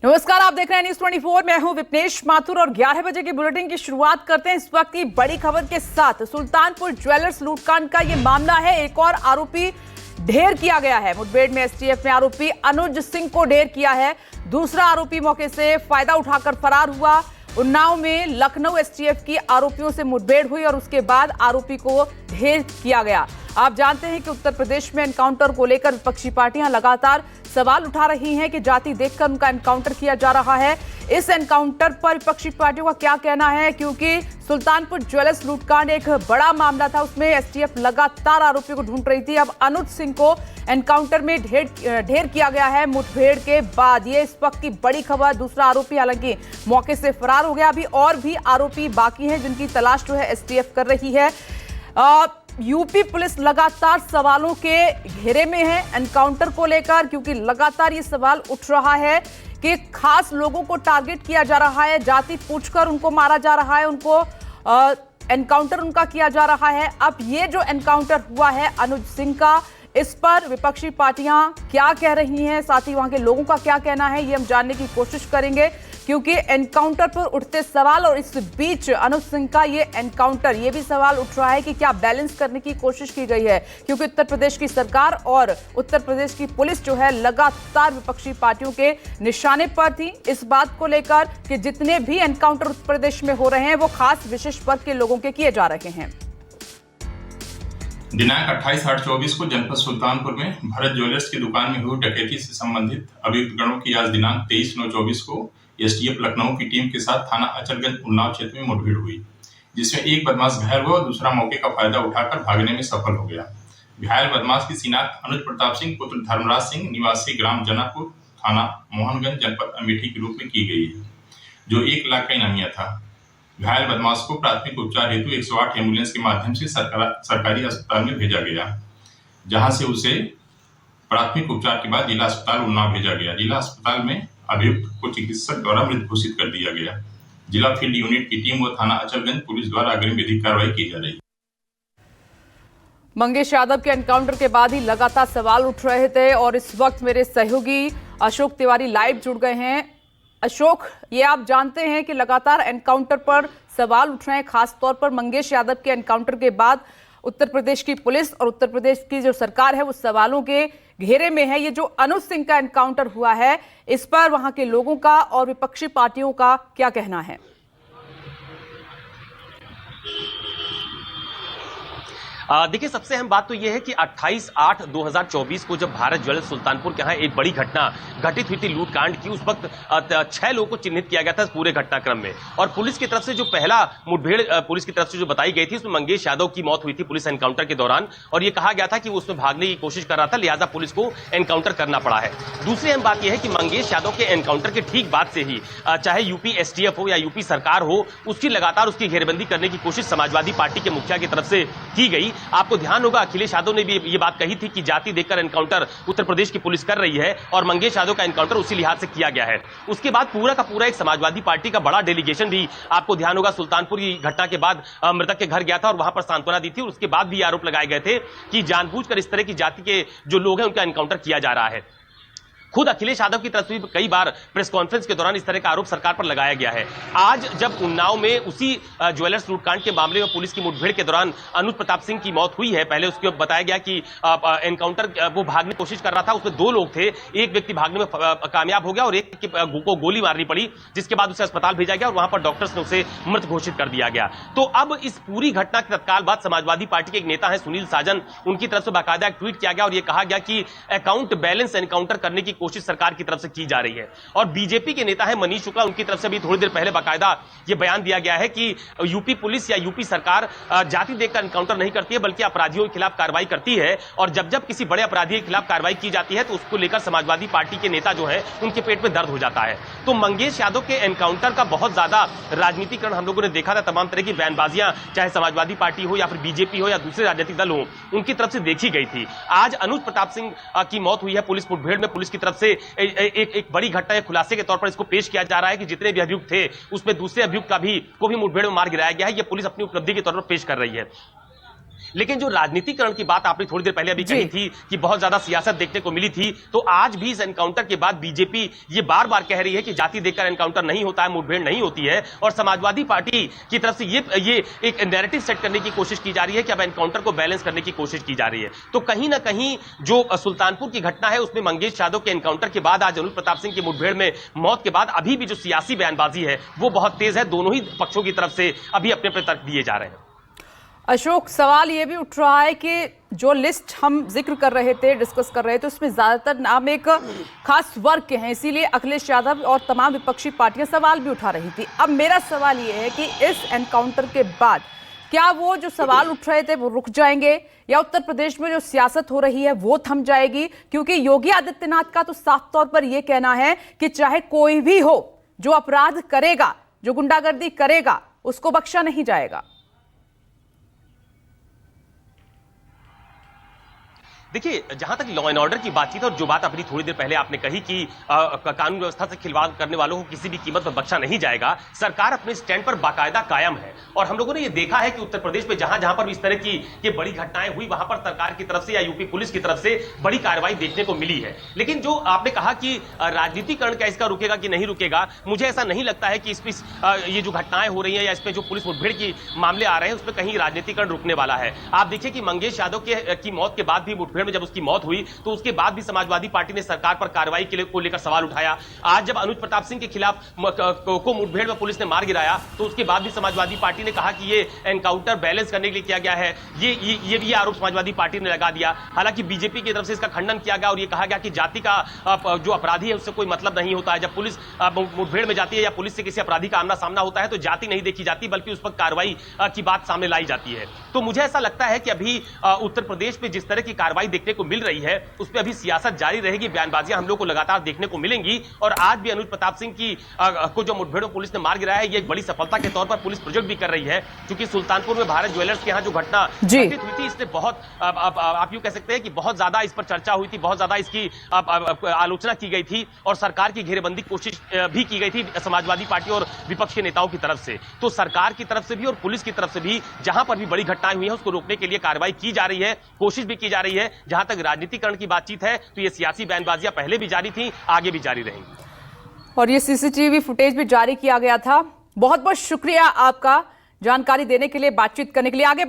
नमस्कार, आप देख रहे हैं न्यूज़ 24। मैं हूं विपनेश माथुर और 11 बजे की बुलेटिन की शुरुआत करते हैं इस वक्त की बड़ी खबर के साथ। सुल्तानपुर ज्वेलर्स लूटकांड का ये मामला है। एक और आरोपी ढेर किया गया है। मुठभेड़ में एसटीएफ ने आरोपी अनुज सिंह को ढेर किया है। दूसरा आरोपी मौके से फायदा उठाकर फरार हुआ। उन्नाव में लखनऊ एसटीएफ की आरोपियों से मुठभेड़ हुई और उसके बाद आरोपी को ढेर किया गया। आप जानते हैं कि उत्तर प्रदेश में एनकाउंटर को लेकर विपक्षी पार्टियां लगातार सवाल उठा रही हैं कि जाति देखकर उनका एनकाउंटर किया जा रहा है। इस एनकाउंटर पर विपक्षी पार्टियों का क्या कहना है, क्योंकि सुल्तानपुर ज्वेलर्स लूटकांड एक बड़ा मामला था। उसमें एसटीएफ लगातार आरोपियों को ढूंढ रही थी। अब अनुज सिंह को एनकाउंटर में ढेर किया गया है मुठभेड़ के बाद। ये इस वक्त की बड़ी खबर। दूसरा आरोपी हालांकि मौके से फरार हो गया। अभी और भी आरोपी बाकी हैं जिनकी तलाश जो है एसटीएफ कर रही है। यूपी पुलिस लगातार सवालों के घेरे में है एनकाउंटर को लेकर, क्योंकि लगातार ये सवाल उठ रहा है कि खास लोगों को टारगेट किया जा रहा है, जाति पूछकर उनको मारा जा रहा है, उनको एनकाउंटर उनका किया जा रहा है। अब ये जो एनकाउंटर हुआ है अनुज सिंह का, इस पर विपक्षी पार्टियां क्या कह रही हैं, साथ ही वहां के लोगों का क्या कहना है, ये हम जानने की कोशिश करेंगे। क्योंकि एनकाउंटर पर उठते सवाल और इस बीच अनुज सिंह का ये एनकाउंटर, ये भी सवाल उठ रहा है कि क्या बैलेंस करने की कोशिश की गई है, क्योंकि उत्तर प्रदेश की सरकार और उत्तर प्रदेश की पुलिस जो है लगातार विपक्षी पार्टियों के निशाने पर थी इस बात को लेकर कि जितने भी एनकाउंटर उत्तर प्रदेश में हो रहे हैं वो खास विशेष वर्ग के लोगों के किए जा रहे हैं। दिनांक 28/8/24 को जनपद सुल्तानपुर में भरत ज्वेलर्स की दुकान में हुई डकैती से संबंधित अभियुक्त गणों की आज दिनांक 23/9/24 को एसटीएफ लखनऊ की टीम के साथ थाना अचलगंज उन्नाव क्षेत्र में मुठभेड़ हुई, जिसमें एक बदमाश घायल हुआ और दूसरा मौके का फायदा उठाकर भागने में सफल हो गया। घायल बदमाश की शिनाख्त अनुज प्रताप सिंह पुत्र धर्मराज सिंह निवासी ग्राम जनापुर थाना मोहनगंज जनपद अमेठी के रूप में की गई है, जो 1 लाख का इनामिया था। घायल बदमाश को प्राथमिक उपचार हेतु 108 एम्बुलेंस के माध्यम से सरकारी अस्पताल में भेजा गया, जहां से उसे प्राथमिक उपचार के बाद जिला अस्पताल उन्नाव भेजा गया। जिला अस्पताल में अभियुक्त को चिकित्सक द्वारा मृत घोषित कर दिया गया। जिला फील्ड यूनिट की टीम व थाना अचलगंज पुलिस द्वारा अग्रिम विधिक कार्रवाई की जा रही है। मंगेश यादव के एनकाउंटर के बाद ही लगातार सवाल उठ रहे थे और इस वक्त मेरे सहयोगी अशोक तिवारी लाइव जुड़ गए हैं। अशोक, ये आप जानते हैं कि लगातार एनकाउंटर पर सवाल उठ रहे हैं, खासतौर पर मंगेश यादव के एनकाउंटर के बाद उत्तर प्रदेश की पुलिस और उत्तर प्रदेश की जो सरकार है वो सवालों के घेरे में है। ये जो अनुज सिंह का एनकाउंटर हुआ है, इस पर वहां के लोगों का और विपक्षी पार्टियों का क्या कहना है? देखिए, सबसे अहम बात तो यह है कि 28/8/2024 को जब भारत ज्वेलर्स सुल्तानपुर के यहाँ एक बड़ी घटना घटित हुई थी लूटकांड की, उस वक्त 6 लोगों को चिन्हित किया गया था पूरे घटनाक्रम में। और पुलिस की तरफ से जो पहला मुठभेड़ पुलिस की तरफ से जो बताई गई थी, उसमें मंगेश यादव की मौत हुई थी पुलिस एनकाउंटर के दौरान, और यह कहा गया था कि वो उसमें भागने की कोशिश कर रहा था, लिहाजा पुलिस को एनकाउंटर करना पड़ा है। दूसरी अहम बात यह है कि मंगेश यादव के एनकाउंटर के ठीक बाद से ही चाहे यूपी एसटीएफ हो या यूपी सरकार हो, उसकी लगातार उसकी घेरेबंदी करने की कोशिश समाजवादी पार्टी के मुखिया की तरफ से की गई। आपको ध्यान होगा अखिलेश यादव ने भी ये बात कही थी कि जाति देखकर एनकाउंटर उत्तर प्रदेश की पुलिस कर रही है, और मंगेश यादव का एनकाउंटर उसी लिहाज से किया गया है। उसके बाद पूरा का पूरा एक समाजवादी पार्टी का बड़ा डेलीगेशन भी आपको ध्यान होगा सुल्तानपुर की घटना के बाद मृतक के घर गया था और वहां पर सांत्वना दी थी, और उसके बाद भी आरोप लगाए गए थे कि जानबूझकर इस तरह की जाति के जो लोग हैं उनका एनकाउंटर किया जा रहा है। खुद अखिलेश यादव की तरफ से कई बार प्रेस कॉन्फ्रेंस के दौरान इस तरह का आरोप सरकार पर लगाया गया है। आज जब उन्नाव में उसी ज्वेलर्स लूटकांड के मामले में पुलिस की मुठभेड़ के दौरान अनुज प्रताप सिंह की मौत हुई है, पहले उसके बताया गया कि एनकाउंटर वो भागने की कोशिश कर रहा था, उसमें 2 लोग थे, एक व्यक्ति भागने में कामयाब हो गया और एक को गोली मारनी पड़ी, जिसके बाद उसे अस्पताल भेजा गया और वहां पर डॉक्टर्स ने उसे मृत घोषित कर दिया गया। तो अब इस पूरी घटना के तत्काल बाद समाजवादी पार्टी के एक नेता है सुनील साजन, उनकी तरफ से बाकायदा एक ट्वीट किया गया और यह कहा गया कि अकाउंट बैलेंस एनकाउंटर करने की कोशिश सरकार की तरफ से की जा रही है। और बीजेपी के नेता है मनीष शुक्ला, उनकी तरफ से भी थोड़ी देर पहले बाकायदा यह बयान दिया गया है कि यूपी पुलिस या यूपी सरकार जाति देखकर एनकाउंटर नहीं करती है, बल्कि अपराधियों के खिलाफ कार्रवाई करती है, और जब जब किसी बड़े अपराधी के खिलाफ कार्रवाई की जाती है तो उसको लेकर समाजवादी पार्टी के नेता जो है उनके पेट में दर्द हो जाता है। तो मंगेश यादव के एनकाउंटर का बहुत ज्यादा राजनीतिकरण हम लोगों ने देखा था, तमाम तरह की बयानबाजियां चाहे समाजवादी पार्टी हो या फिर बीजेपी हो या दूसरे राजनीतिक दल हो, उनकी तरफ से देखी गई थी। आज अनुज प्रताप सिंह की मौत हुई है पुलिस मुठभेड़ में, पुलिस की तरफ से एक बड़ी घटना है, खुलासे के तौर पर इसको पेश किया जा रहा है कि जितने भी अभियुक्त थे उसमें दूसरे अभियुक्त को भी मुठभेड़ में मार गिराया गया है। यह पुलिस अपनी उपलब्धि के तौर पर पेश कर रही है। लेकिन जो राजनीतिकरण की बात आपने थोड़ी देर पहले अभी कही थी कि बहुत ज्यादा सियासत देखने को मिली थी, तो आज भी इस एनकाउंटर के बाद बीजेपी ये बार बार कह रही है कि जाति देखकर एनकाउंटर नहीं होता है, मुठभेड़ नहीं होती है, और समाजवादी पार्टी की तरफ से ये एक नैरेटिव सेट करने की कोशिश की जा रही है कि अब एनकाउंटर को बैलेंस करने की कोशिश की जा रही है। तो कहीं ना कहीं जो सुल्तानपुर की घटना है उसमें मंगेश यादव के एनकाउंटर के बाद आज अनुज प्रताप सिंह की मुठभेड़ में मौत के बाद अभी भी जो सियासी बयानबाजी है वो बहुत तेज है। दोनों ही पक्षों की तरफ से अभी अपने अपने तर्क दिए जा रहे हैं। अशोक, सवाल ये भी उठ रहा है कि जो लिस्ट हम जिक्र कर रहे थे, डिस्कस कर रहे थे, उसमें ज्यादातर नाम एक खास वर्ग के हैं, इसीलिए अखिलेश यादव और तमाम विपक्षी पार्टियां सवाल भी उठा रही थी। अब मेरा सवाल ये है कि इस एनकाउंटर के बाद क्या वो जो सवाल उठ रहे थे वो रुक जाएंगे, या उत्तर प्रदेश में जो सियासत हो रही है वो थम जाएगी? क्योंकि योगी आदित्यनाथ का तो साफ तौर पर यह कहना है कि चाहे कोई भी हो, जो अपराध करेगा, जो गुंडागर्दी करेगा, उसको बख्शा नहीं जाएगा। देखिए, जहां तक लॉ एंड ऑर्डर की बातचीत है और जो बात अपनी थोड़ी देर पहले आपने कही कि कानून व्यवस्था से खिलवाड़ करने वालों को किसी भी कीमत पर बख्शा नहीं जाएगा, सरकार अपने स्टैंड पर बाकायदा कायम है। और हम लोगों ने ये देखा है कि उत्तर प्रदेश में जहां जहां पर इस तरह की बड़ी घटनाएं हुई, वहां पर सरकार की तरफ से या यूपी पुलिस की तरफ से बड़ी कार्रवाई देखने को मिली है। लेकिन जो आपने कहा कि राजनीतिकरण क्या इसका रुकेगा कि नहीं रुकेगा, मुझे ऐसा नहीं लगता है कि ये जो घटनाएं हो रही है या इसमें जो पुलिस मुठभेड़ की मामले आ रहे हैं उसमें कहीं राजनीतिकरण रुकने वाला है। आप देखिए कि मंगेश यादव की मौत के बाद भी मुठभेड़ में जब उसकी मौत हुई तो उसके बाद भी समाजवादी पार्टी ने सरकार पर कार्रवाई को लेकर सवाल उठाया। आज जब अनुज प्रताप सिंह के खिलाफ को मुठभेड़ में पुलिस ने मार गिराया तो उसके बाद भी समाजवादी पार्टी ने कहा कि ये एनकाउंटर बैलेंस करने के लिए किया गया है। ये भी आरोप समाजवादी पार्टी ने लगा दिया। हालांकि बीजेपी की तरफ से इसका खंडन किया गया और ये कहा गया कि जाति का जो अपराधी है उससे कोई मतलब नहीं होता है। जब पुलिस मुठभेड़ में जाती है या पुलिस से किसी अपराधी का आमना सामना होता है तो जाति नहीं देखी जाती बल्कि उस पर कार्रवाई की बात सामने लाई जाती है। तो मुझे ऐसा लगता है कि अभी उत्तर प्रदेश में जिस तरह की कार्रवाई देखने को मिल रही है उस पर अभी सियासत जारी रहेगी, बयानबाजियां हम लोग को लगातार देखने को मिलेंगी। और आज भी अनुज प्रताप सिंह को जो मुठभेड़ में पुलिस ने मार गिराया है, ये एक बड़ी सफलता के तौर पर पुलिस प्रोजेक्ट भी कर रही है। क्योंकि सुल्तानपुर में भारत ज्वेलर्स के यहाँ जो घटना घटित हुई थी, इसने बहुत आप यूं कह सकते हैं कि बहुत ज्यादा इस पर चर्चा हुई थी, बहुत ज्यादा इसकी आलोचना की गई थी और सरकार की घेरेबंदी कोशिश भी की गई थी समाजवादी पार्टी और विपक्ष के नेताओं की तरफ से। तो सरकार की तरफ से भी और पुलिस की तरफ से भी जहां पर भी बड़ी घटनाएं हुई हैं उसको रोकने के लिए कार्रवाई की जा रही है, कोशिश भी की जा रही है। जहां तक राजनीतिकरण की बातचीत है तो ये सियासी बयानबाजियां पहले भी जारी थी, आगे भी जारी रहेंगी। और ये सीसीटीवी फुटेज भी जारी किया गया था। बहुत बहुत शुक्रिया आपका जानकारी देने के लिए, बातचीत करने के लिए। आगे